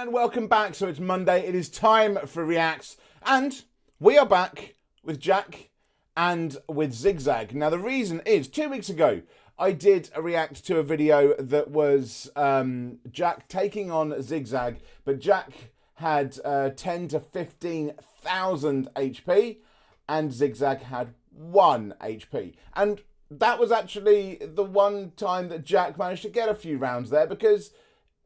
And welcome back. So it's Monday. It is time for Reacts. And we are back with Jack and with Zigzag. Now, the reason is 2 weeks ago, I did a react to a video that was Jack taking on Zigzag. But Jack had 10 to 15,000 HP and Zigzag had 1 HP. And that was actually the one time that Jack managed to get a few rounds there, because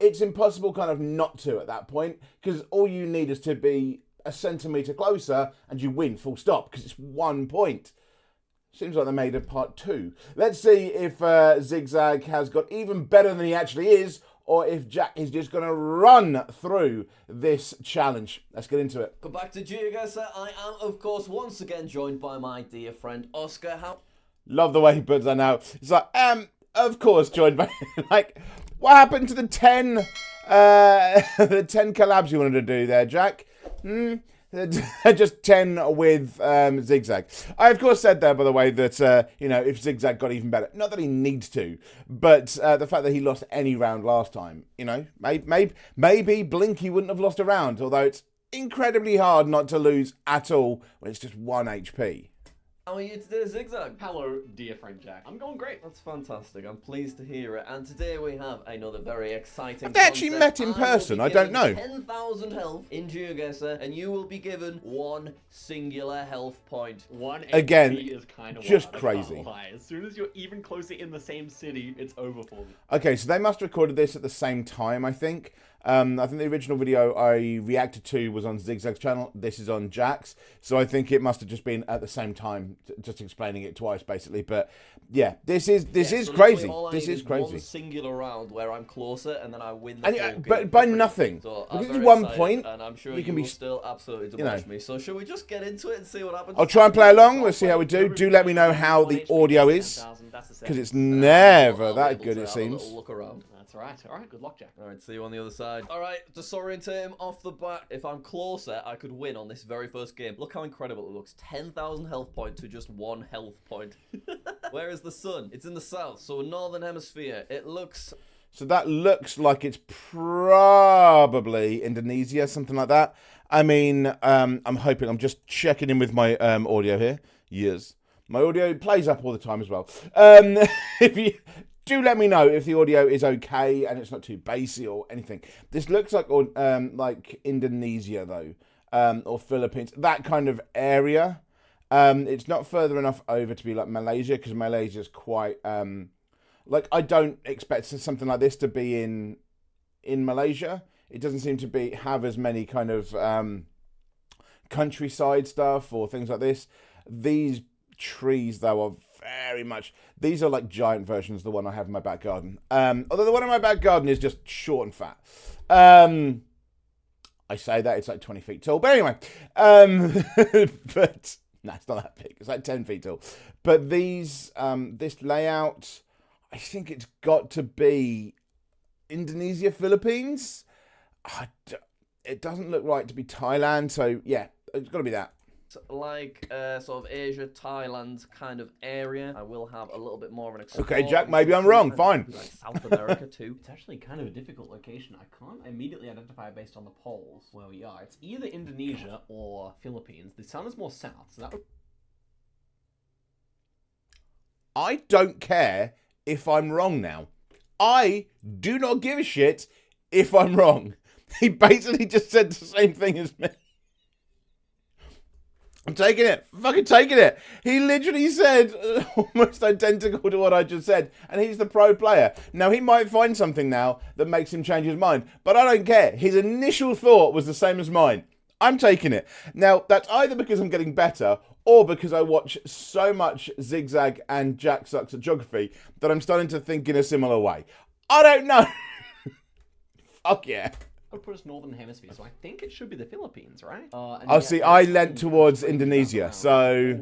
it's impossible kind of not to at that point, because all you need is to be a centimetre closer and you win, full stop, because it's 1 point. Seems like they made a part 2. Let's see if Zigzag has got even better than he actually is, or if Jack is just going to run through this challenge. Let's get into it. Welcome back to Geoguessr. I am, of course, once again joined by my dear friend Oscar. Love the way he puts that now. It's like, of course, joined by, like, what happened to the 10 collabs you wanted to do there, Jack? Just 10 with Zigzag. I, of course, said there, by the way, that, you know, if Zigzag got even better, not that he needs to, but the fact that he lost any round last time, you know, maybe Blinky wouldn't have lost a round, although it's incredibly hard not to lose at all when it's just 1 HP. How are you today, Zigzag? Hello, dear friend Jack. I'm going great. That's fantastic. I'm pleased to hear it. And today we have another very exciting Have they actually met in person? I don't know. 10,000 health in Geoguessr, and you will be given 1 singular health point. 1 Again, HP is kind of just wild, crazy. I can't lie. As soon as you're even closer in the same city, it's over for me. Okay, so they must have recorded this at the same time, I think. I think the original video I reacted to was on Zigzag's channel. This is on Jack's. So I think it must have just been at the same time, just explaining it twice, basically. But yeah, this is crazy. This is crazy. 1 singular round where I'm closer, and then I win the And, whole but by nothing. So Because I'm it's very 1 excited, point. and I'm sure you can be will still absolutely demolish me. So should we just get into it and see what happens? I'll try and play along. Let's see how we do. Do let me know how the audio is, because it's never that good, it seems. Look around. That's right. All right, good luck, Jack. All right, see you on the other side. All right, to disorientate him off the bat, if I'm closer, I could win on this very first game. Look how incredible it looks. 10,000 health point to just 1 health point. Where is the sun? It's in the south, so northern hemisphere. It looks... So that looks like it's probably Indonesia, something like that. I mean, I'm hoping. I'm just checking in with my audio here. Yes. My audio plays up all the time as well. If you... Do let me know if the audio is okay and it's not too bassy or anything. This looks like Indonesia, though, or Philippines, that kind of area. It's not further enough over to be like Malaysia, because Malaysia is quite like, I don't expect something like this to be in Malaysia. It doesn't seem to have as many kind of countryside stuff or things like this. These trees, though, are very much, these are like giant versions of the one I have in my back garden. Although the one in my back garden is just short and fat. I say that, it's like 20 feet tall. But anyway, but no, it's not that big. It's like 10 feet tall. But these, this layout, I think it's got to be Indonesia, Philippines. It doesn't look right to be Thailand. So yeah, it's got to be that. Like sort of Asia, Thailand kind of area. I will have a little bit more of an explore. Okay, Jack, maybe I'm wrong. Fine. Like South America too. It's actually kind of a difficult location. I can't immediately identify based on the poles where we are. It's either Indonesia or Philippines. The sun is more south, so that would... I don't care if I'm wrong now. I do not give a shit if I'm wrong. He basically just said the same thing as me. I'm taking it. Fucking taking it. He literally said almost identical to what I just said. And he's the pro player. Now, he might find something now that makes him change his mind. But I don't care. His initial thought was the same as mine. I'm taking it. Now, that's either because I'm getting better or because I watch so much Zigzag and Jack Sucks at Geography that I'm starting to think in a similar way. I don't know. Fuck yeah. would put us northern hemisphere, so I think it should be the Philippines, right? Oh, see, I leant towards Indonesia, so...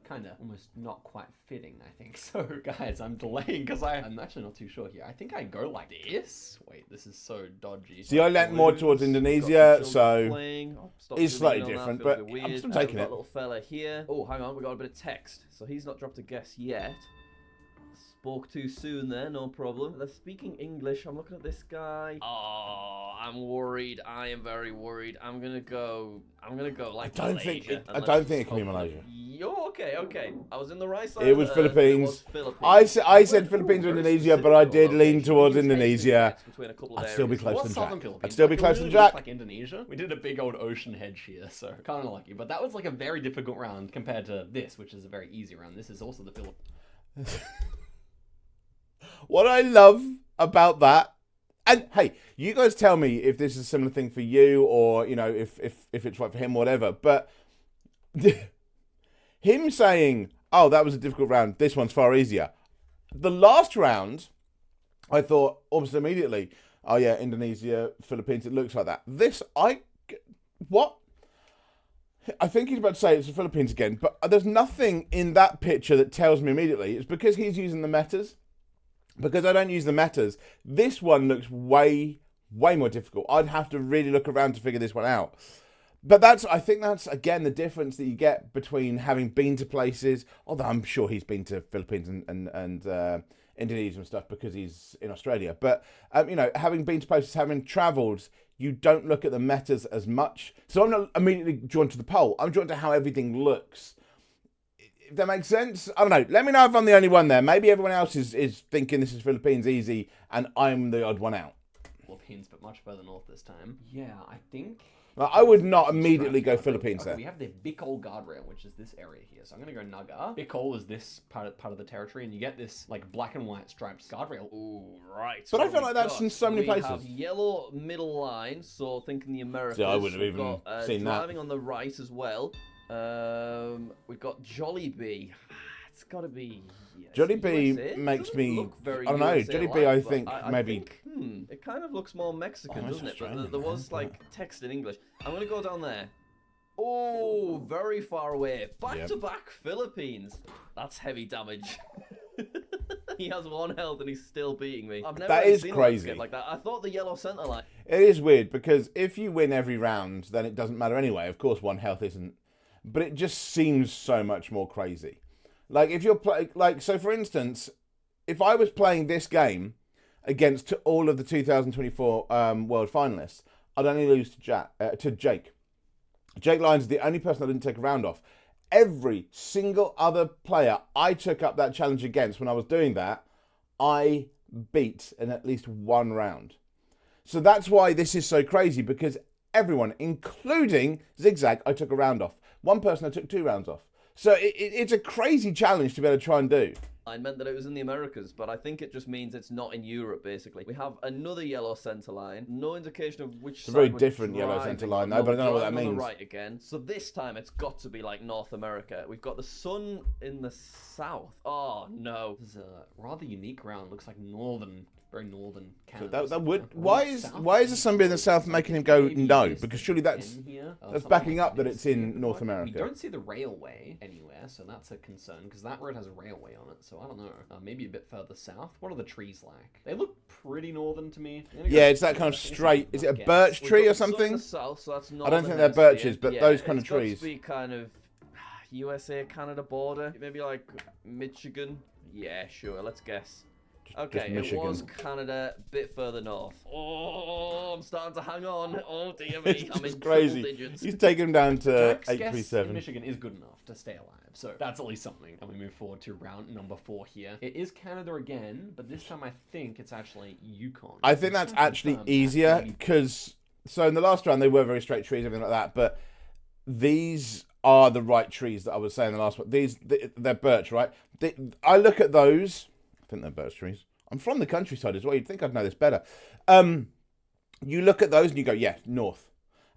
kind of almost not quite fitting, I think. So, guys, I'm delaying because I'm actually not too sure here. I think I go like this. Wait, this is so dodgy. See, I leant more towards Indonesia, so it's slightly different, but I'm still taking it. Little fella here. Oh, hang on, we got a bit of text. So he's not dropped a guess yet. Spoke too soon there, no problem. They're speaking English. I'm looking at this guy. Oh, I'm worried. I am very worried. I'm gonna go like I don't think Malaysia, it and can let's be just hope for Malaysia. You're okay. I was in the right side. It of was the Earth. It Philippines. was Philippines. I said Ooh, Philippines or very Indonesia, but I specific did on lean location. towards You can take two Indonesia. bets between a couple of I'd still be areas. close What's than southern Jack. Philippines? I'd still be Like, it close than really looks Jack. like Indonesia. We did a big old ocean hedge here, so kind of lucky. But that was like a very difficult round compared to this, which is a very easy round. This is also the Philippines. What I love about that, and hey, you guys tell me if this is a similar thing for you, or you know, if it's right for him, whatever. But him saying, "Oh, that was a difficult round. This one's far easier." The last round, I thought almost immediately, "Oh yeah, Indonesia, Philippines. It looks like that." What? I think he's about to say it's the Philippines again, but there's nothing in that picture that tells me immediately. It's because he's using the metas. Because I don't use the metas, this one looks way more difficult. I'd have to really look around to figure this one out. But I think that's, again, the difference that you get between having been to places, although I'm sure he's been to Philippines and Indonesia and stuff because he's in Australia. But, you know, having been to places, having travelled, you don't look at the metas as much. So I'm not immediately drawn to the poll. I'm drawn to how everything looks. If that makes sense, I don't know. Let me know if I'm the only one there. Maybe everyone else is thinking this is Philippines easy, and I'm the odd one out. Philippines, but much further north this time. Yeah, I think. Like, I would not immediately go Philippines Okay, there. we have the Bicol guardrail, which is this area here. So I'm gonna go Naga. Bicol is this part of the territory, and you get this like black and white striped guardrail. Ooh, right. But I what feel we like that's got? in so many We places. have yellow middle line, so thinking the Americas. See, I wouldn't have We've even got, seen that. driving on the right as well. We've got Jollibee. It's got to be. Yeah, Jollibee USA? makes Doesn't me. look very I don't know. USA Jollibee, I like, but think maybe. it kind of looks more Mexican, Oh, it's doesn't it? But Australian, there was man, like text in English. I'm gonna go down there. Oh, very far away. Back to back Philippines. That's heavy damage. He has 1 health and he's still beating me. I've never That really is seen a crazy. landscape like that. I thought the yellow center line. It is weird because if you win every round, then it doesn't matter anyway. Of course, 1 health isn't, but it just seems so much more crazy. Like if you're so for instance, if I was playing this game against all of the 2024 world finalists, I'd only lose to Jake. Jake Lyons is the only person I didn't take a round off. Every single other player I took up that challenge against when I was doing that, I beat in at least 1 round. So that's why this is so crazy, because everyone, including Zigzag, I took a round off. One person I took 2 rounds off. So it's a crazy challenge to be able to try and do. I meant that it was in the Americas, but I think it just means it's not in Europe, basically. We have another yellow center line. No indication of which side. It's a very we're different yellow driving center line, on. though, but I don't know what that driving on means. the right again. So this time it's got to be like North America. We've got the sun in the south. Oh, no. This is a rather unique round. Looks like very northern Canada. That would. Why is there somebody in the south making him go no? Because surely that's backing up that it's in North We America. don't see the railway anywhere, so that's a concern, because that road has a railway on it, so I don't know. Maybe a bit further south. What are the trees like? They look pretty northern to me. Yeah, it's that kind of straight. Is it a birch We've tree got or the sun in something? the south, so that's I don't think northern they're hemisphere. birches, but Yeah, those kind of it's got trees. to be kind of USA-Canada border. Maybe like Michigan. Yeah, sure. Let's guess. Okay, it Michigan. was Canada, bit further north. Oh, I'm starting to hang on. Oh dear me, I'm It's in crazy. triple digits. He's taken him down to Jack's guess in 837. Michigan is good enough to stay alive, so that's at least something. And we move forward to round number 4 here. It is Canada again, but this time I think it's actually Yukon. I think that's actually easier because so in the last round they were very straight trees, everything like that, but these are the right trees that I was saying in the last one. They're birch, right? I look at those. I think they're birch trees. I'm from the countryside as well. You'd think I'd know this better. You look at those and you go, yeah, north,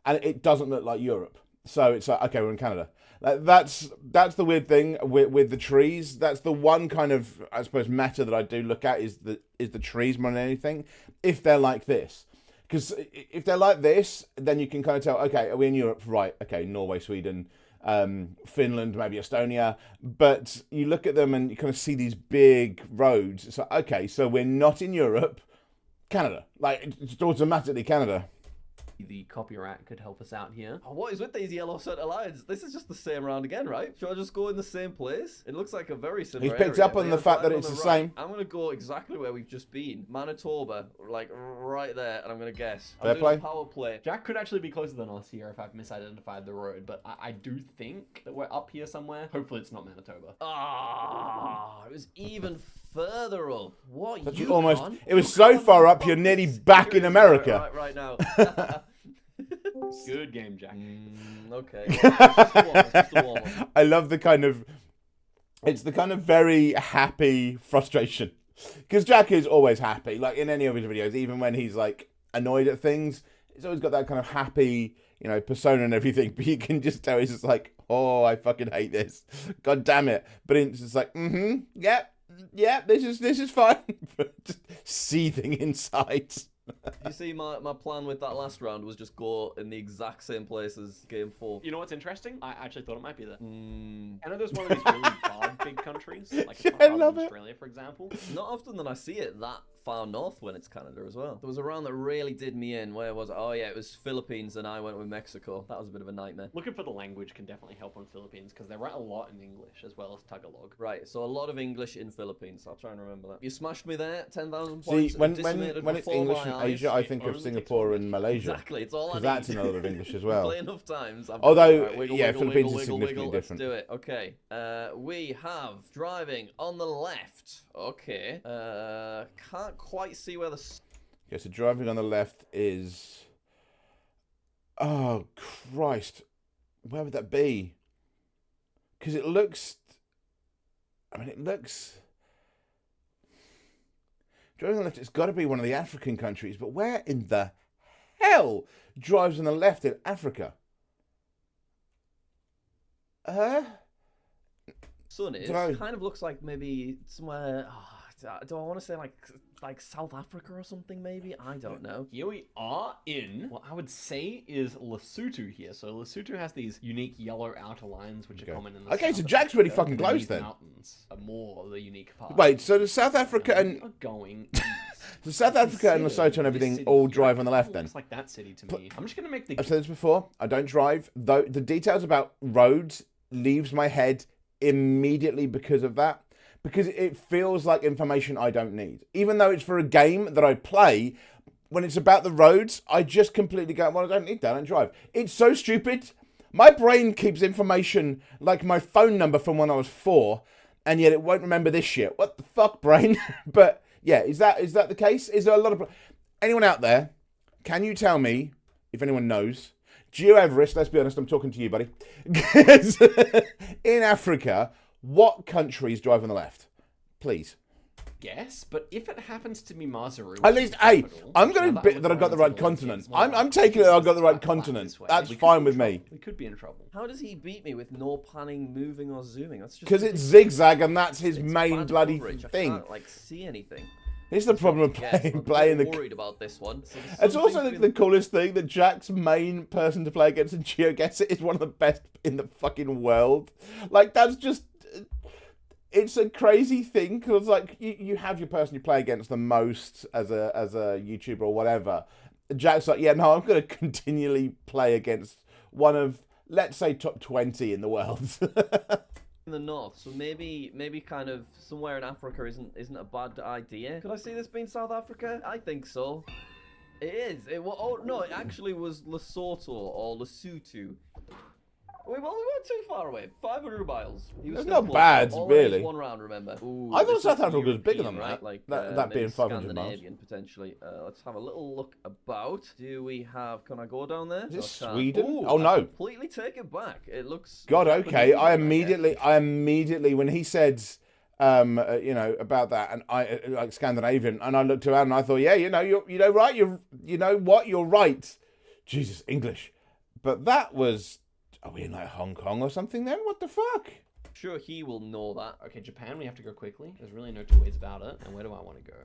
and it doesn't look like Europe. So it's like, okay, we're in Canada. Like, that's the weird thing with the trees. That's the one kind of, I suppose, meta that I do look at is the trees more than anything. If they're like this, because if they're like this, then you can kind of tell, okay, are we in Europe? Right. Okay, Norway, Sweden. Finland, maybe Estonia, but you look at them and you kind of see these big roads. So okay, so we're not in Europe, Canada. Like it's automatically Canada. The copyright could help us out here. Oh, what is with these yellow center lines? This is just the same round again, right? Should I just go in the same place? It looks like a very similar He's picked area, up but on yeah, the fact that driving it's on the right. same. I'm going to go exactly where we've just been. Manitoba, like right there, and I'm going to guess. Fair I'm doing play. a power play. Jack could actually be closer than us here if I've misidentified the road, but I do think that we're up here somewhere. Hopefully it's not Manitoba. Ah, it was even further up. What, That's you almost. on? It was so far up, you're nearly back in America. Right now. Good game, Jack. Okay. It's just a warm-up. I love the kind of. It's the kind of very happy frustration. Because Jack is always happy. Like in any of his videos, even when he's like annoyed at things, he's always got that kind of happy, persona and everything. But you can just tell he's just like, oh, I fucking hate this. God damn it. But it's just like, yeah, this is fine. Just seething inside. You see, my plan with that last round was just go in the exact same place as game 4. You know what's interesting? I actually thought it might be there. Mm, Canada's one of these really big big countries, like Yeah, it's I not love it. Australia, for example. not often that I see it that far north when it's Canada as well. There was a round that really did me in. Where was it? Oh yeah, it was Philippines, and I went with Mexico. That was a bit of a nightmare. Looking for the language can definitely help on Philippines because they write a lot in English as well as Tagalog. Right, so a lot of English in Philippines. I'll try and remember that. You smashed me there, 10,000 See, points. when decimated it's before English my in eyes. Asia, I It think only of takes Singapore one and Malaysia. Exactly, it's all I Because need. that's in a lot of English as well. Play enough times. Although, Right, wiggle, yeah, wiggle, Philippines wiggle, is wiggle, significantly wiggle. different. Let's do it. Okay. We have driving on the left. Okay. Can't quite see where the... Okay, so driving on the left is... Oh, Christ. Where would that be? Because it looks... Driving on the left, it's got to be one of the African countries, but where in the hell drives on the left in Africa? sun is Dunno. kind of looks like maybe somewhere... do I want to say like South Africa or something maybe? I don't know. Here we are in what I would say is Lesotho here. So Lesotho has these unique yellow outer lines which are common in the Okay, south so of Jack's really Africa, fucking and then close these then. Mountains are more the unique part. Wait, so does South Africa We and... are going So South Africa and Lesotho and everything all drive on the left then? Looks like that city to me. I'm just gonna make the I've said this before. I don't drive. Though the details about roads leaves my head immediately because of that. Because it feels like information I don't need. Even though it's for a game that I play, when it's about the roads, I just completely go, well, I don't need that. I don't drive. It's so stupid. My brain keeps information like my phone number from when I was 4, and yet it won't remember this shit. What the fuck, brain? But yeah, is that the case? Is there a lot of... Anyone out there, can you tell me, if anyone knows, Geoguessr, let's be honest, I'm talking to you, buddy. In Africa, what countries drive on the left? Please. guess, but if it happens to be Maseru, At least, hey, capital, I'm going now to bet that I got the right continent. I'm taking it I got the right continent. That's fine with me. We could be in trouble. How does he beat me with no panning, moving, or zooming? That's just Because it's zigzag and that's his it's main bad bloody coverage. I thing. can't, like, see anything. It's the problem of Yes, I'm playing a bit the... worried about this one. So It's also the coolest thing that Jack's main person to play against in Geoguessr is one of the best in the fucking world. Like, that's just... It's a crazy thing, because, like, you have your person you play against the most as a YouTuber or whatever. Jack's like, yeah, no, I'm going to continually play against one of, let's say, top 20 in the world. in the north, so maybe kind of somewhere in Africa isn't a bad idea. Could I see this being South Africa? I think so. It is. Oh no, it actually was Lesotho or Lesotho. We weren't too far away. 500 miles. He was It's still not close. bad, All really. in One round, remember? Ooh, I thought this South is Africa was bigger than European, that. Like, That maybe being 500 miles. Scandinavian, potentially. Let's have a little look about. Do we have? Can I go down there? Is this I can't. Sweden? Ooh, Oh, I no. completely take it back. It looks. God, okay. I Japanese, immediately, when he said, about that, and I like Scandinavian, and I looked around and I thought, yeah, you're right. You're right. Jesus, English. But that was, are we in like Hong Kong or something then? What the fuck? Sure, he will know that. Okay, Japan, we have to go quickly. There's really no two ways about it. And where do I want to go?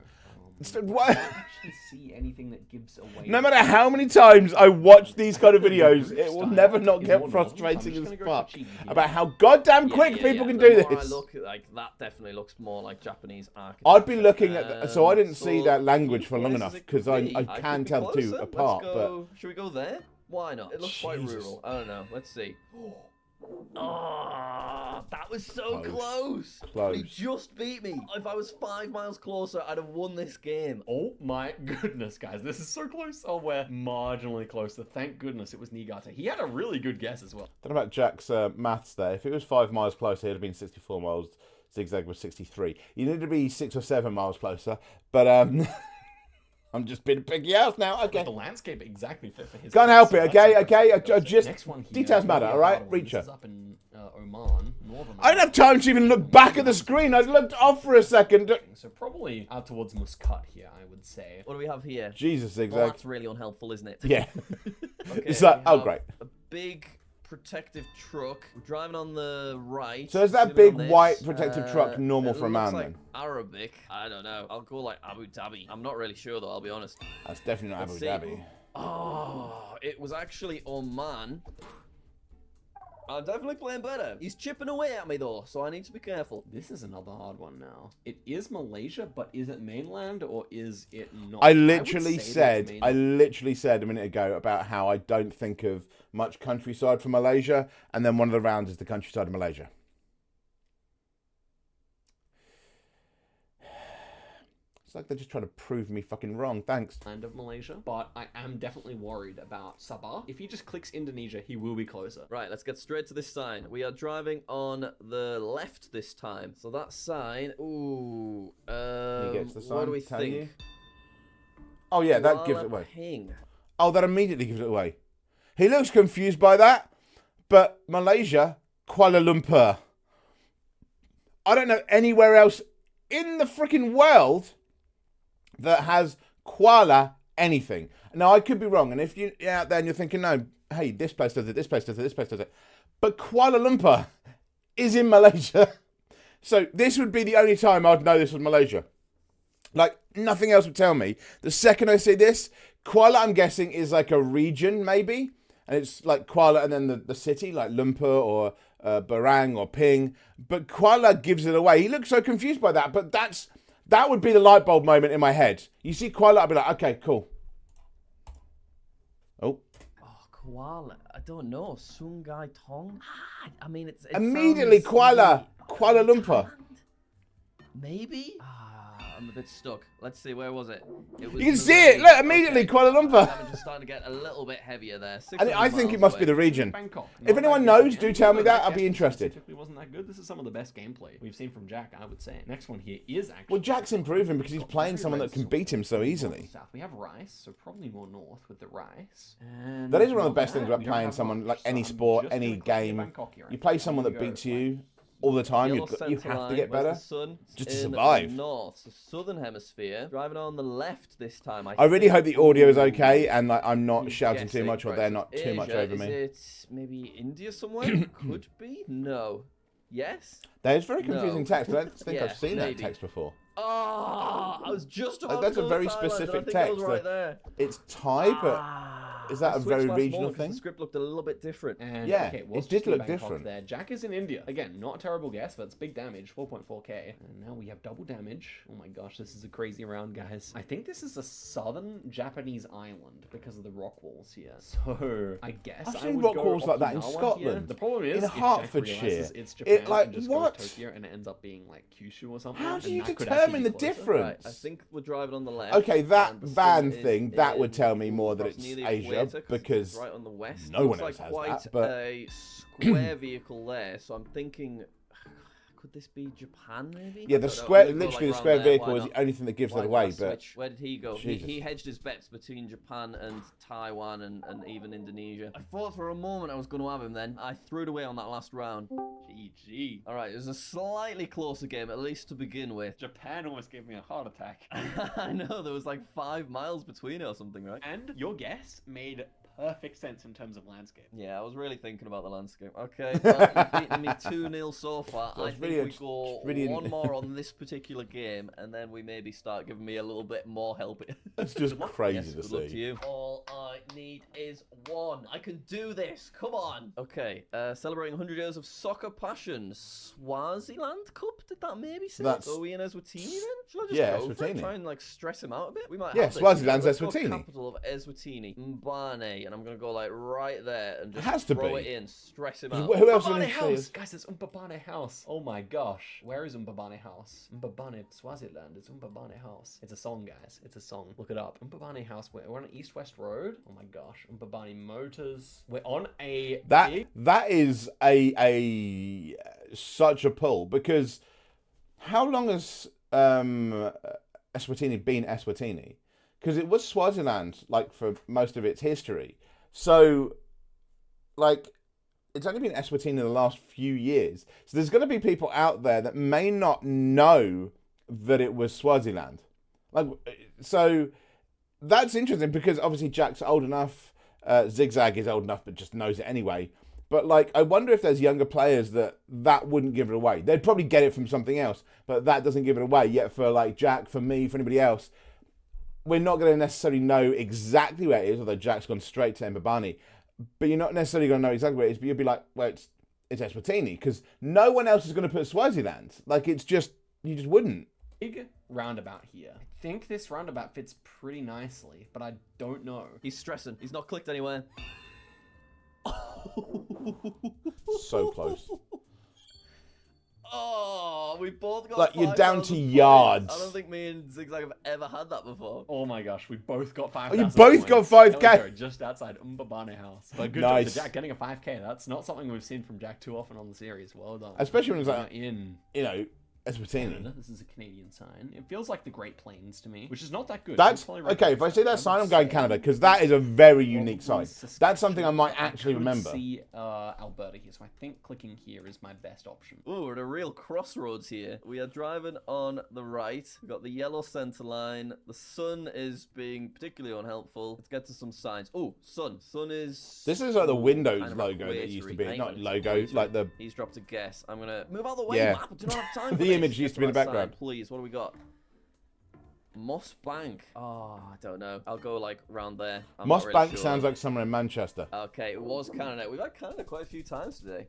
So I what? don't actually see anything that gives away. No matter how many times I watch these kind of videos, it will Style never not is get more northern, so I'm frustrating just as gonna go fuck Fuji here. about how goddamn quick people can The do more this. I look, like, that definitely looks more like Japanese architecture. I'd be looking at so I didn't see so that language for long places enough it because could be. I could can be tell the two closer. apart. Let's go. Should we go there? Why not? It looks quite Jesus. rural. I don't know. Let's see. Oh, that was so Close. close. He just beat me. If I was 5 miles closer, I'd have won this game. Oh my goodness, guys. This is so close. Oh, we're marginally closer. Thank goodness it was Niigata. He had a really good guess as well. Don't know about Jack's maths there. If it was 5 miles closer, it'd have been 64 miles. Zigzag was 63. You need to be 6 or 7 miles closer. But I'm just being a picky house now. Okay. The landscape exactly fit for his. Can't guess, help so it. that's Okay. impressive. Okay. I just Next one here, details matter. maybe a All right. harder one. Reacher. This is up in Oman, northern. I don't have time to even look back at the screen. I looked off for a second. So probably out towards Muscat here, I would say. What do we have here? Jesus, Well, Zigzag. that's really unhelpful, isn't it? Yeah. Okay, It's like, we oh, have great. A big protective truck. We're driving on the right. So is that zooming on big this. white protective truck normal it for a looks man like then? Arabic. I don't know. I'll go like Abu Dhabi. I'm not really sure though. I'll be honest. That's definitely not Abu Let's see. Dhabi. Oh, it was actually Oman. I'm definitely playing better. He's chipping away at me though, so I need to be careful. This is another hard one now. It is Malaysia, but is it mainland or is it not? I would literally say that it's mainland. a minute ago about how I don't think of much countryside from Malaysia, and then one of the rounds is the countryside of Malaysia. It's like they're just trying to prove me fucking wrong. Thanks. Land of Malaysia, but I am definitely worried about Sabah. If he just clicks Indonesia, he will be closer. Right, let's get straight to this sign. We are driving on the left this time. So that sign, ooh, He gets the sign, what do we tell think? you. Oh yeah, that gives Kuala it away. Ping. Oh, that immediately gives it away. He looks confused by that, but Malaysia, Kuala Lumpur. I don't know anywhere else in the freaking world that has Kuala anything. Now, I could be wrong, and if you're out there and you're thinking, no, hey, this place does it, this place does it, this place does it. But Kuala Lumpur is in Malaysia. So this would be the only time I'd know this was Malaysia. Like, nothing else would tell me. The second I see this, Kuala, I'm guessing, is like a region, maybe. And it's like Kuala and then the city, like Lumpur or Barang or Ping. But Kuala gives it away. He looks so confused by that, but that would be the light bulb moment in my head. You see Kuala, I'd be like, okay, cool. Oh. Oh, koala. I don't know. Sungai Tong? I mean, it Immediately, sounds Kuala maybe Lumpur. Thailand? Maybe? I'm a bit stuck. Let's see, where was it? It was You can see it. Look, immediately, Okay. Kuala Lumpur. Damage is starting to get a little bit heavier there. And I think it 600 must be miles the region. Bangkok. If Not anyone that good knows, again. do tell me No, that. I'll guess be interested. Specifically wasn't that good. This is some of the best gameplay we've seen from Jack, I would say. Next one here is actually. Well, Jack's improving because he's playing someone that can beat him so easily. South. We have rice, so probably more north with the rice. That is one of the best things We about don't playing have someone, much, like so any I'm sport, just any gonna click game. Bangkok here. You play There someone we that go. beats you all the time. Yellow You centre have to line, get where's better. the sun? Just to In survive. the north, the southern hemisphere. Driving on the left this time. I really think. hope the audio is okay and like, I'm not I'm shouting too guessing. much or Right, they're so not it's too much Asia. over Is me. it maybe India somewhere? Could be. No. Yes. That is very confusing No. text. I don't think Yeah, I've seen maybe. that text before. Oh, I was just about That's to a go very to Thailand, and specific I think I was text, right there. It's Thai, but is that I a switched very last regional moment 'cause thing? The script looked a little bit different. And Yeah, okay, it we'll did just do look Bangkok different. There, Jack is in India again. Not a terrible guess, but it's big damage, 4.4k. And now we have double damage. Oh my gosh, this is a crazy round, guys. I think this is a southern Japanese island because of the rock walls here. So I guess I've I seen would rock go walls like that in Okinawa here. Scotland. The problem is In if Jack Hertfordshire. realizes it's Japan like, and just what? goes Tokyo and it ends up being like Kyushu or something. How do and you that could determine actually the be closer. difference? Right, I think we're driving on the left. Okay, that and the van sun is thing, that would in- tell me more that across it's near the Asia, equator, 'cause because it's right on the west. no Looks one like else has quite that, but- a square vehicle there, so I'm thinking Could this be Japan, maybe? Yeah, I the don't know. square, I'm gonna go, literally like, the square round there. vehicle Why is the not? only thing that gives Why that did away. I But switch? Where did he go? Jesus. He hedged his bets between Japan and Taiwan and even Indonesia. I thought for a moment I was going to have him then. I threw it away on that last round. GG. All right, it was a slightly closer game, at least to begin with. Japan almost gave me a heart attack. I know, there was like 5 miles between it or something, right? And your guess made perfect sense in terms of landscape. Yeah, I was really thinking about the landscape. Okay, well, you've beaten me 2-0 so far. I think really we go really- one more on this particular game, and then we maybe start giving me a little bit more help. it's just crazy Yes, to good luck to see. you. All I need is one. I can do this. Come on. Okay, celebrating 100 years of soccer passion. Swaziland Cup? Did that maybe say? That's- Are we in Eswatini then? Should I just Yeah, go for it? Eswatini. Try and like stress him out a bit? We might Yeah, have this. Swaziland's Let's go Eswatini. capital of Eswatini. Mbane. And I'm going to go like right there and just has to throw be. it in. Stress him out. Who else would Mbabane he House! say? Guys, it's Mbabane House. Oh my gosh. Where is Mbabane House? Mbabane Swaziland. It's Mbabane House. It's a song, guys. It's a song. Look it up. Mbabane House. We're on an east-west road. Oh my gosh. Mbabane Motors. We're on a big... That is a such a pull, because how long has Eswatini been Eswatini? Because it was Swaziland like for most of its history. So like it's only been Eswatini in the last few years. So there's going to be people out there that may not know that it was Swaziland. Like, so that's interesting because obviously Jack's old enough. Zigzag is old enough, but just knows it anyway. But like, I wonder if there's younger players that wouldn't give it away. They'd probably get it from something else, but that doesn't give it away. Yet for like Jack, for me, for anybody else, we're not going to necessarily know exactly where it is, although Jack's gone straight to Mbabane. But you're not necessarily going to know exactly where it is, but you'll be like, well, it's Eswatini, because no one else is going to put Swaziland. Like, it's just, you just wouldn't. Big roundabout here. I think this roundabout fits pretty nicely, but I don't know. He's stressing. He's not clicked anywhere. So close. Oh, we both got Like, you're 5,000 down to points. yards. I don't think me and Zigzag have ever had that before. Oh my gosh, we both got 5,000 Oh, you both got points. 5K? There we go, just outside Mbabane House. But good job Nice. to Jack getting a 5K. That's not something we've seen from Jack too often on the series. Well done. Especially when it's like, in you know, Eswatini. Canada. This is a Canadian sign. It feels like the Great Plains to me, which is not that good. That's It's probably okay. If I see that would sign, I'm going say Canada, because that is a very unique probably sign. That's something I might Saskatchewan. actually I could remember. see Alberta here, so I think clicking here is my best option. Ooh, we're at a real crossroads here. We are driving on the right. We've got the yellow centre line. The sun is being particularly unhelpful. Let's get to some signs. Ooh, sun. Sun is... This is like the Ooh, Windows kind of logo that used to equatory. be. Hang Not on, it's logo, equatory. like the... He's dropped a guess. I'm going to move out of the way, Yeah. map. I do not have time for The this. image used to be in the Right background. side, please, what do we got? Moss Bank. Oh, I don't know. I'll go like round there. I'm Moss not really Bank sure. sounds like somewhere in Manchester. Okay, it was Canada. We've had Canada quite a few times today.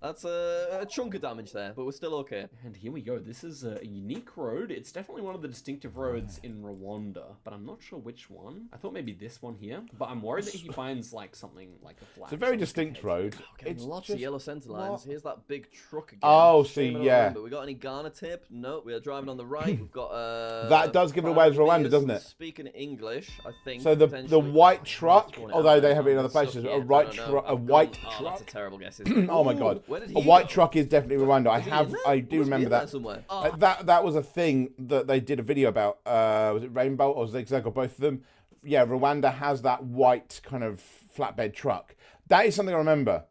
That's a chunk of damage there, but we're still okay. And here we go. This is a unique road. It's definitely one of the distinctive roads in Rwanda, but I'm not sure which one. I thought maybe this one here, but I'm worried that he finds like something like a flag. It's a very distinct road. Okay, It's lots just... of yellow centre lines. what? Here's that big truck again. Oh, Shame see, I don't yeah. remember. We got any Ghana tape? No, we are driving on the right. We've got That does give it away as Rwanda, pioneers doesn't it? Speaking English, I think. So the potentially. white truck, Going although out they have it in on other the stuff places, here. a I white don't know. truck, a I've white gone- Oh, truck. that's a terrible guess. Isn't it? Oh my Ooh, god, where did a he white go? truck is definitely Rwanda. Is he in there? I He do must be remember in there that. somewhere. That was a thing that they did a video about. Was it Rainbow or Zigzag or both of them? Yeah, Rwanda has that white kind of flatbed truck. That is something I remember.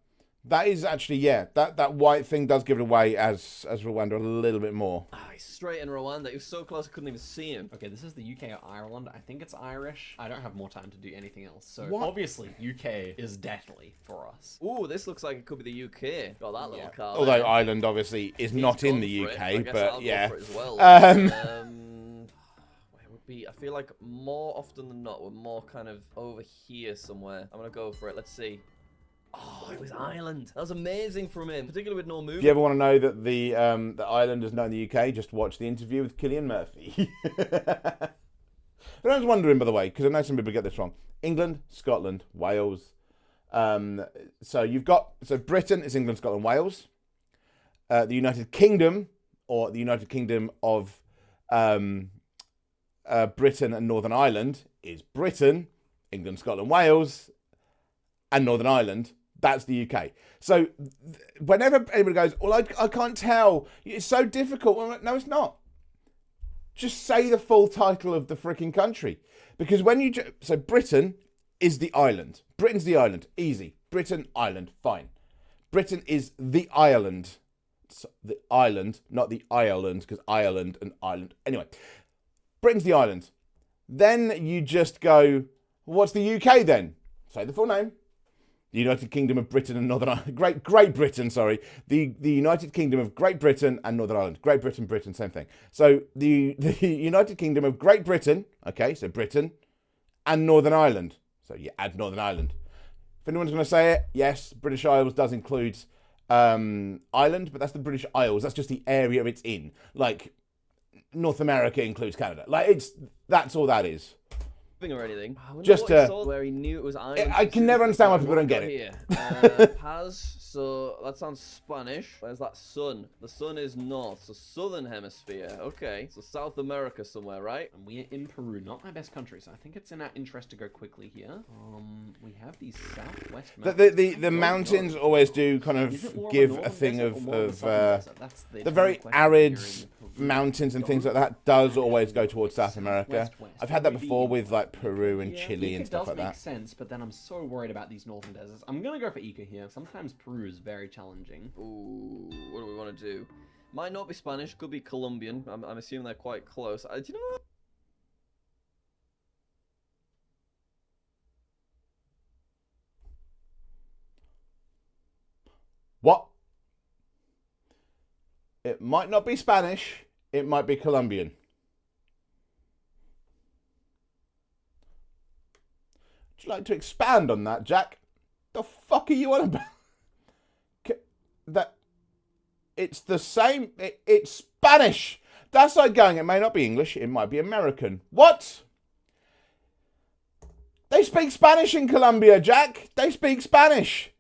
That is actually, yeah, that white thing does give it away as Rwanda a little bit more. Ah, he's straight in Rwanda. He was so close I couldn't even see him. Okay, this is the UK or Ireland. I think it's Irish. I don't have more time to do anything else. So What? obviously UK is definitely for us. Ooh, this looks like it could be the UK. Got that little car. Although there. Ireland obviously is He's not in gone the for it. UK, I guess but I'll go yeah. for it as well. Where would be? I feel like more often than not, we're more kind of over here somewhere. I'm gonna go for it. Let's see. Oh, it was Ireland. That was amazing from him, particularly with no movement. If you ever want to know that the Ireland is not in the UK, just watch the interview with Cillian Murphy. But I was wondering, by the way, because I know some people get this wrong. England, Scotland, Wales. So you've got Britain is England, Scotland, Wales. The United Kingdom, or the United Kingdom of Britain and Northern Ireland, is Britain, England, Scotland, Wales, and Northern Ireland. That's the UK. So whenever anybody goes, well, I can't tell. It's so difficult. Well, no, it's not. Just say the full title of the freaking country. Because when you... So Britain is the island. Britain's the island. Easy. Britain, island. Fine. Britain is the island. So the island, not the Ireland, because Ireland and Ireland. Anyway, Britain's the island. Then you just go, what's the UK then? Say the full name. The United Kingdom of Britain and Northern Ireland. Great Britain, sorry. The United Kingdom of Great Britain and Northern Ireland. Great Britain, same thing. So the United Kingdom of Great Britain, okay, so Britain, and Northern Ireland. So you add Northern Ireland. If anyone's going to say it, yes, British Isles does include Ireland, but that's the British Isles. That's just the area it's in. Like, North America includes Canada. Like, that's all that is. Or anything. Just where he knew it was Ireland. I can never understand why people don't get it. Here. Paz, so that sounds Spanish. Where's that sun? The sun is north, so southern hemisphere. Okay, so South America somewhere, right? And we're in Peru, not my best country, so I think it's in our interest to go quickly here. We have these southwest mountains. The mountains always do kind of give a thing of the very arid mountains and things like that does always go towards South America. I've had that before with like Peru and Chile and stuff like that. It does make sense, but then I'm so worried about these northern deserts. I'm gonna go for Ica here. Sometimes Peru is very challenging. Ooh, what do we want to do? Might not be Spanish, could be Colombian. I'm assuming they're quite close. Do you know what? What? It might not be Spanish. It might be Colombian. Would you like to expand on that, Jack? The fuck are you on about? That it's the same. It's Spanish. That's like going. It may not be English. It might be American. What? They speak Spanish in Colombia, Jack. They speak Spanish.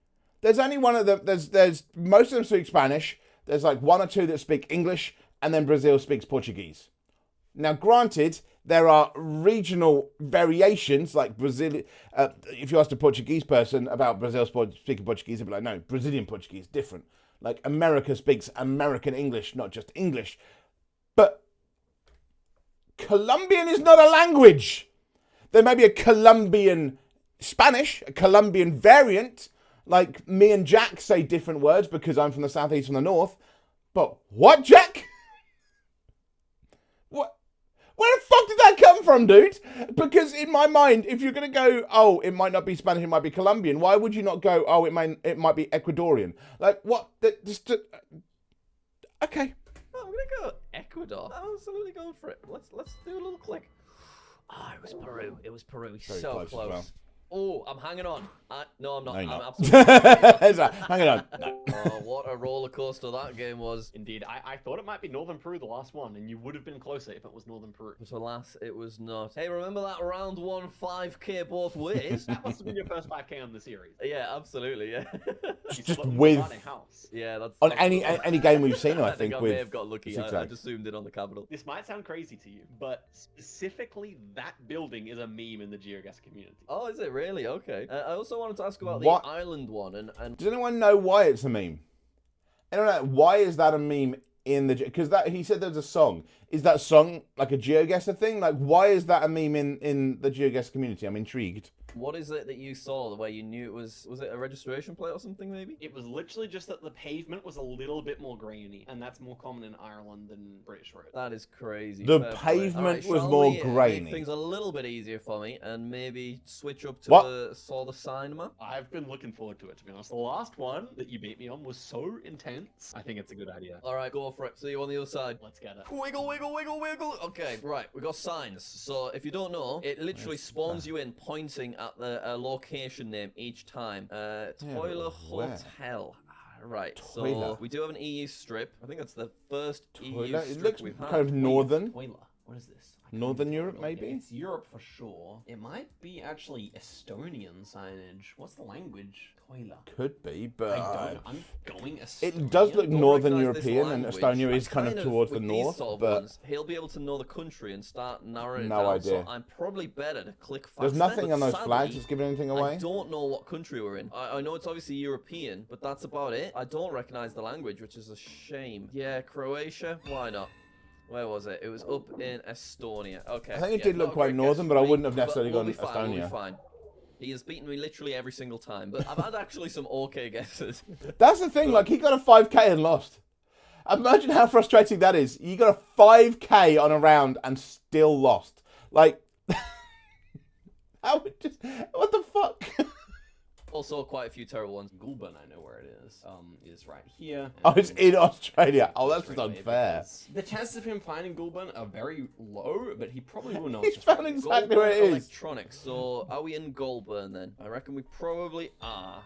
There's only one of them. There's most of them speak Spanish. There's like one or two that speak English, and then Brazil speaks Portuguese. Now, granted, there are regional variations, like Brazil. If you asked a Portuguese person about Brazil speaking Portuguese, they'd be like, no, Brazilian Portuguese, different. Like, America speaks American English, not just English. But Colombian is not a language. There may be a Colombian Spanish, a Colombian variant. Like, me and Jack say different words because I'm from the southeast and the north. But what, Jack? What? Where the fuck did that come from, dude? Because in my mind, if you're going to go, oh, it might not be Spanish, it might be Colombian, why would you not go, oh, it might be Ecuadorian? Like, what? Okay. Oh, I'm going to go Ecuador. I'm absolutely going for it. Let's do a little click. Ah, it was Peru. It was Peru. Very so close. well. Oh, I'm hanging on. No, I'm not. No, you're I'm not. absolutely Hang on. No. Oh, what a roller coaster that game was. Indeed, I thought it might be Northern Peru, the last one, and you would have been closer if it was Northern Peru. But alas, it was not. Hey, remember that round 1 5k both ways? That must have been your first 5k on the series. Yeah, absolutely, yeah. Just with... Yeah, that's... On any game we've seen, I think I with... may have got lucky. I just zoomed in on the capital. This might sound crazy to you, but specifically that building is a meme in the Geoguessr community. Oh, is it really? Okay. I also wanted to ask about What? the island one, and... Does anyone know why it's a meme? I don't know. Why is that a meme in the... Because he said there's a song. Is that song like a Geoguessr thing? Like, why is that a meme in the Geoguessr community? I'm intrigued. What is it that you saw the way you knew it was it a registration plate or something maybe? It was literally just that the pavement was a little bit more grainy, and that's more common in Ireland than British roads. That is crazy. The Fair play. pavement Alright, was shall more we grainy. Make things a little bit easier for me and maybe switch up to What? the sign map. I've been looking forward to it, to be honest. The last one that you beat me on was so intense. I think it's a good idea. Alright, go for it. See you on the other side. Let's get it. Wiggle, wiggle, wiggle, wiggle. Okay, right. We got signs. So if you don't know, it literally spawns you in pointing at the location name each time. Toiler Hotel. Right, so Toiler. we do have an EU strip. I think that's the first EU Toilet. It strip looks we've had. kind of northern. Toiler. What is this? I can't Northern even tell Europe, at all. Yeah, maybe? it's Europe for sure. It might be actually Estonian signage. What's the language? Toiler. Could be, but I don't. I'm going Estonian. it does look Don't Northern recognise this European, and language. Estonia is I kind of towards the with these north. sort of But ones, he'll be able to know the country and start narrowing No it down. idea. So I'm probably better to click faster. there's nothing but on those sadly, flags that's giving anything away. I don't know what country we're in. I know it's obviously European, but that's about it. I don't recognise the language, which is a shame. Yeah, Croatia. Why not? Where was it? It was up in Estonia. Okay. I think it yeah, did look not a quite great northern, guess but for I me, wouldn't have but necessarily we'll gone be fine, We'll be Estonia. fine. He has beaten me literally every single time, but I've had actually some okay guesses. That's the thing. Like he got a 5k and lost. Imagine how frustrating that is. You got a 5k on a round and still lost. Like, how would just what the fuck? Also, quite a few terrible ones. Gulben, I know where it is. Is right here. Oh, it's in Australia. Oh, that's just Australia, unfair. because the chances of him finding Gulben are very low, but he probably will know. He's it's found Australia. exactly where it Goldburn is. Electronics. So, are we in Goldburn then? I reckon we probably are.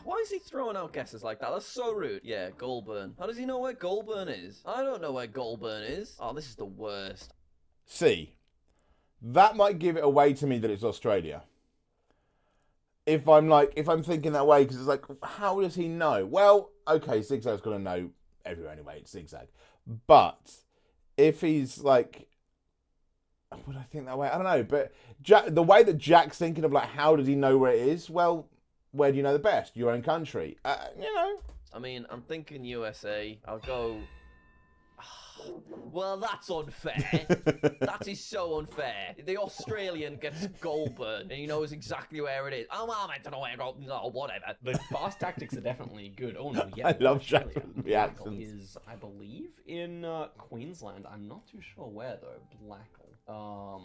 Why is he throwing out guesses like that? That's so rude. Yeah, Goldburn. How does he know where Goldburn is? I don't know where Goldburn is. Oh, this is the worst. See, that might give it away to me that it's Australia. If I'm thinking that way, because it's like, how does he know? Well, okay, Zigzag's got to know everywhere anyway. It's Zigzag, but if he's like, would I think that way? I don't know. But the way that Jack's thinking of like, how does he know where it is? Well, where do you know the best? Your own country. You know. I mean, I'm thinking USA. I'll go. Well, that's unfair. That is so unfair. The Australian gets Goldburn and he knows exactly where it is. Oh, well, I don't know where Goldburn is. Oh, whatever. The fast tactics are definitely good. Oh no, yeah. I love Australia. Jack's Blackall reactions. is, I believe, in Queensland. I'm not too sure where though. Blackall.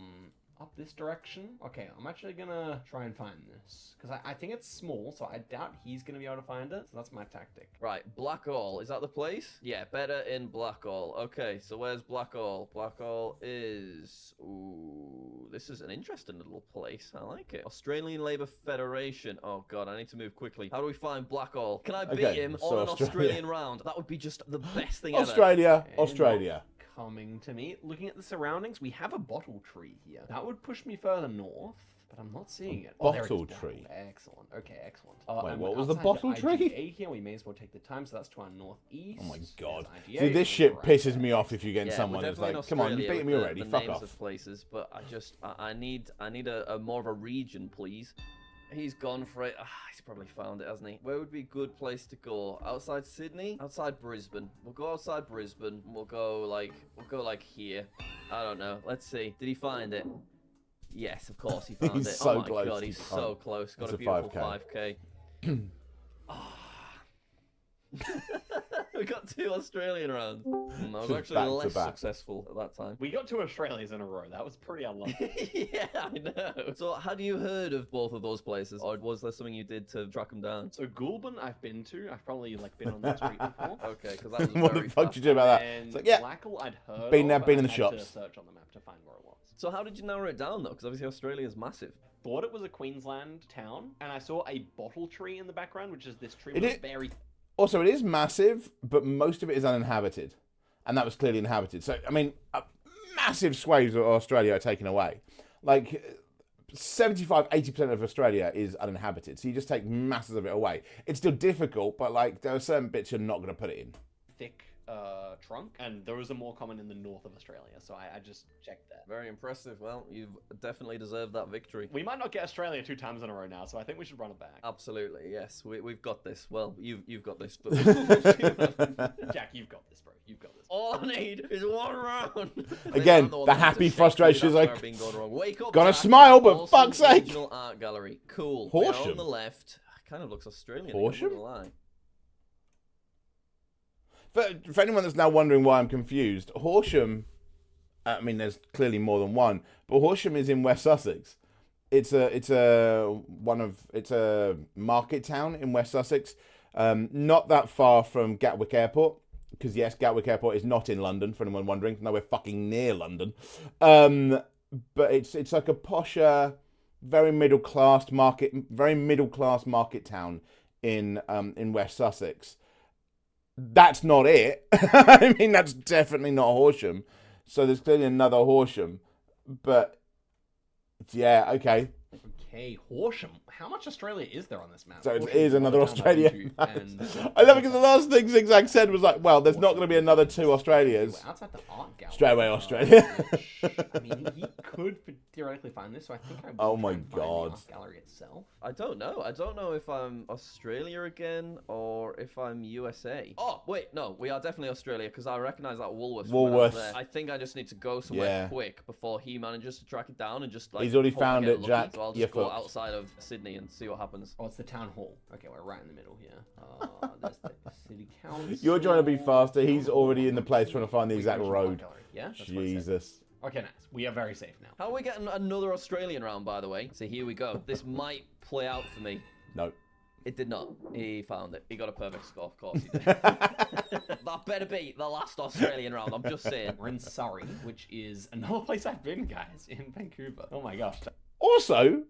Up this direction. Okay, I'm actually gonna try and find this because I think it's small, so I doubt he's gonna be able to find it. So that's my tactic. Right, Blackall. Is that the place? Yeah, better in Blackall. Okay, so where's Blackall? Blackall is... Ooh, this is an interesting little place. I like it. Australian Labour Federation. Oh, God, I need to move quickly. How do we find Blackall? Can I beat Okay, him so on an Australia. Australian round? That would be just the best thing ever. Australia. Okay, Australia. Coming to me. Looking at the surroundings, we have a bottle tree here. That would push me further north, but I'm not seeing it. Oh, there it is. Bottle Wow, tree. Excellent. Okay, excellent. Wait, and what we're was the outside bottle tree? IGA here. We may as well take the time, so that's to our northeast. Oh my god. There's IGA, See, this and shit we're pisses right me there. off if you get Yeah, someone we're who's definitely like, in come on, you Australia beat me with already, the fuck names off. of places, but I need a more of a region, please. He's gone for it. He's probably found it, hasn't he? Where would be a good place to go? Outside Sydney? Outside Brisbane. We'll go outside Brisbane. We'll go like here. I don't know. Let's see. Did he find it? Yes, of course he found He's it. so Oh my close, god, he he's can't. so close. Got It's a a beautiful 5K. 5k. We got 2 Australian rounds. I was Just actually back to less back. successful at that time. We got 2 Australias in a row. That was pretty unlucky. Yeah, I know. So, had you heard of both of those places, or was there something you did to track them down? So Goulburn, I've been to. I've probably been on that street before. Okay, because that was What very the fuck fast. did you do about that? And It's like, yeah, Blackall, I'd heard been there, of, been and in I the had to shops. search on the map to find where it was. So, how did you narrow it down though? Because obviously Australia is massive. Thought it was a Queensland town, and I saw a bottle tree in the background, which is this tree It with is- very... Also, it is massive, but most of it is uninhabited. And that was clearly inhabited. So, I mean, massive swathes of Australia are taken away. Like, 75-80% of Australia is uninhabited. So you just take masses of it away. It's still difficult, but, like, there are certain bits you're not going to put it in. thick trunk, and those are more common in the north of Australia, so I just checked that. Very impressive. Well, you've definitely deserved that victory. We might not get Australia 2 times in a row now, so I think we should run it back. Absolutely, yes. We've got this. Well, you've got this. Jack, you've got this, bro. You've got this. All I need is 1 round. Again, I'm one the that happy needs to shake frustration is you, that's like, where I've been going wrong. Wake up, gotta Jack. smile, but Awesome fuck's sake. Regional art gallery. Cool. We are Horsham? on the left. Kind of looks Australian. Horsham? I'm not gonna lie. For anyone that's now wondering why I'm confused, Horsham, I mean, there's clearly more than one, but Horsham is in West Sussex. It's a market town in West Sussex, not that far from Gatwick Airport. Because yes, Gatwick Airport is not in London. For anyone wondering, no, we're fucking near London. But it's like a posher, very middle class market town in West Sussex. That's not it. I mean, that's definitely not Horsham. So there's clearly another Horsham. But, yeah, okay. Okay, Horsham. How much Australia is there on this map? So it Horsham is another town I've been Australia. to, and I love it because the last thing Zigzag said was like, well, there's not going to be another 2 Australias. Outside the art gallery. Straight away, Australia. Which, I mean, he could theoretically find this, so I think I will Oh try my and find God. the art gallery itself. I don't know. I don't know if I'm Australia again or if I'm USA. Oh, wait, no. We are definitely Australia because I recognize that Woolworths. from when I was Woolworths. there. I think I just need to go somewhere quick before he manages to track it down and just like. He's already hope I found get it, lucky. Jack. So I'll You're just go fucked. outside of Sydney and see what happens. Oh, it's the town hall. Okay, we're right in the middle here. There's the city council. You're trying to be faster. He's already in the place trying to find the exact Horsham art road. gallery. Yeah, that's what it said. Jesus. Okay, nice. We are very safe now. How are we getting another Australian round, by the way? So here we go. This might play out for me. No. It did not. He found it. He got a perfect score. Of course he did. That better be the last Australian round. I'm just saying. We're in Surrey, which is another place I've been, guys, in Vancouver. Oh my gosh. Also,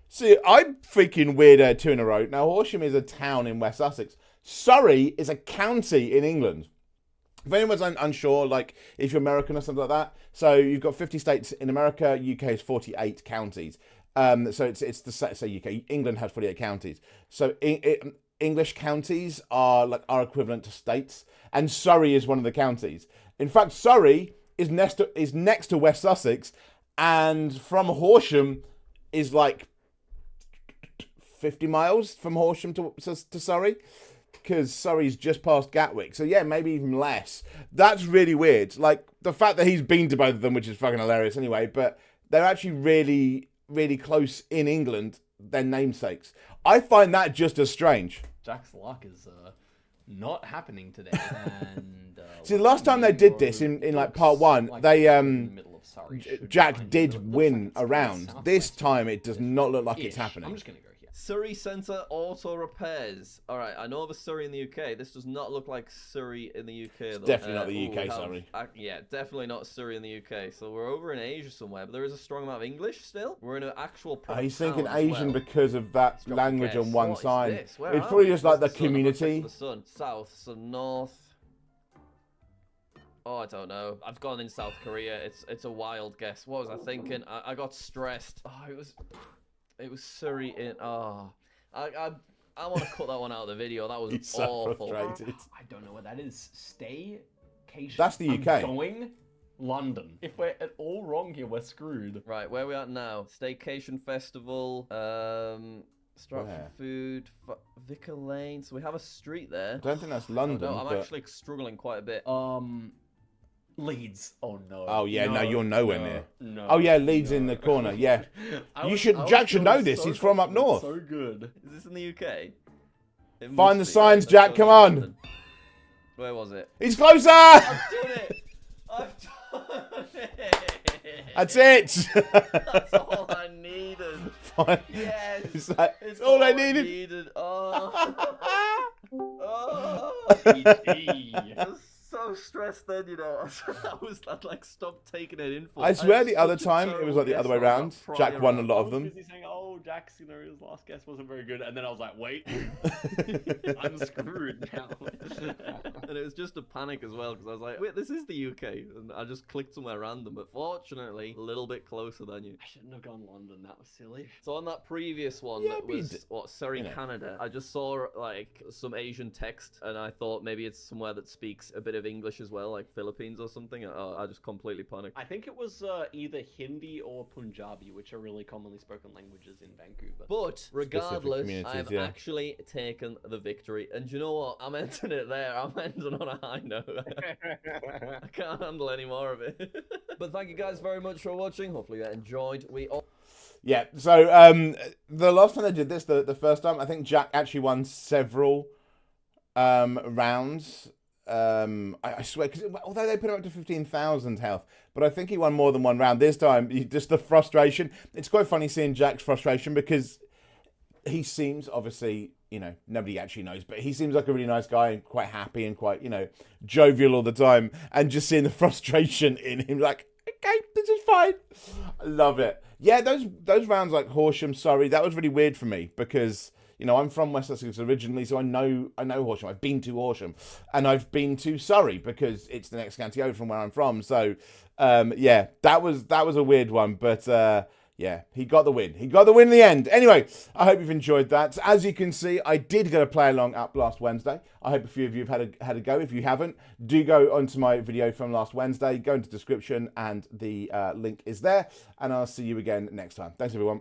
see, I'm freaking weird 2 in a row. Now, Horsham is a town in West Sussex. Surrey is a county in England. If anyone's unsure, like if you're American or something like that, so you've got 50 states in America, UK is 48 counties. So it's the so UK, England has 48 counties. So English counties are equivalent to states, and Surrey is one of the counties. In fact, Surrey is next to West Sussex, and from Horsham is like 50 miles from Horsham to Surrey. Because Surrey's just past Gatwick. So yeah, maybe even less. That's really weird. Like, the fact that he's been to both of them, which is fucking hilarious anyway, but they're actually really, really close in England, their namesakes. I find that just as strange. Jack's luck is not happening today. And See, the last time they did this in like part 1, they in the middle of Surrey should Jack be fine. did Looks win like it's a round. southwest. This time it does not look like it's Ish. happening. I'm just gonna go here. Surrey Centre Auto Repairs. All right, I know of a Surrey in the UK. This does not look like Surrey in the UK. Though. Definitely not the UK, we have- Surrey. Yeah, definitely not Surrey in the UK. So we're over in Asia somewhere, but there is a strong amount of English still. We're in an actual. He's thinking town as Asian well. because of that Drop a language guess. on one What is side. this? Where It's are probably we? just like the Where's sun? I'm gonna check community. for the sun. South, so north. Oh, I don't know. I've gone in South Korea. It's a wild guess. What was I thinking? I got stressed. Oh, it was Surrey in. Oh, I want to cut that one out of the video. That was He's so awful. frustrated. I don't know what that is. Staycation. That's the UK. I'm going London. If we're at all wrong here, we're screwed. Right, where are we at now? Staycation Festival. Stratford Where? Food. Vicar Lane. So we have a street there. I don't think that's London. No, I'm but... actually struggling quite a bit. Leeds. Oh no. Oh yeah, no, you're nowhere near. No. Oh yeah, Leeds in the corner. Yeah, Jack should know this. He's from up north. So good. Is this in the UK? It Find must the be, right? signs, That's Jack, gotta come be on. London. Where was it? He's closer. I've done it! I've done it! That's it. That's all I needed. Fine. Yes! It's, like, It's all I needed. Oh. Oh. I was so stressed then, you know. I'd like stopped taking it in. I swear had the other such a time it was terrible like the guess other way on that round. prior Jack won a round. lot of them. Busy saying, "Oh, Jack's, his last guess wasn't very good," and then I was like, "Wait, I'm screwed now." And it was just a panic as well because I was like, wait, this is the UK, and I just clicked somewhere random. But fortunately, a little bit closer than you. I shouldn't have gone London. That was silly. So on that previous one, Yeah, that but you was d- Surrey, you know. Canada. I just saw like some Asian text, and I thought maybe it's somewhere that speaks a bit of English as well, like Philippines or something. I just completely panicked. I think it was either Hindi or Punjabi, which are really commonly spoken languages in Vancouver. But regardless, communities, I've yeah. actually taken the victory. And you know what? I'm ending it there. I'm ending on a high note. I can't handle any more of it. But thank you guys very much for watching. Hopefully you enjoyed. We all... Yeah. So the last time they did this, the first time, I think Jack actually won several rounds. I swear, because although they put him up to 15,000 health, but I think he won more than one round. This time, just the frustration. It's quite funny seeing Jack's frustration because he seems, obviously, you know, nobody actually knows, but he seems like a really nice guy and quite happy and quite, you know, jovial all the time. And just seeing the frustration in him, like, okay, this is fine. I love it. Yeah, those rounds like Horsham, Surrey, that was really weird for me because, You know, I'm from West Sussex originally, so I know Horsham. I've been to Horsham, and I've been to Surrey because it's the next county over from where I'm from. So, yeah, that was a weird one, but yeah, he got the win. He got the win in the end. Anyway, I hope you've enjoyed that. As you can see, I did get a play along up last Wednesday. I hope a few of you have had a go. If you haven't, do go onto my video from last Wednesday. Go into the description and the link is there. And I'll see you again next time. Thanks, everyone.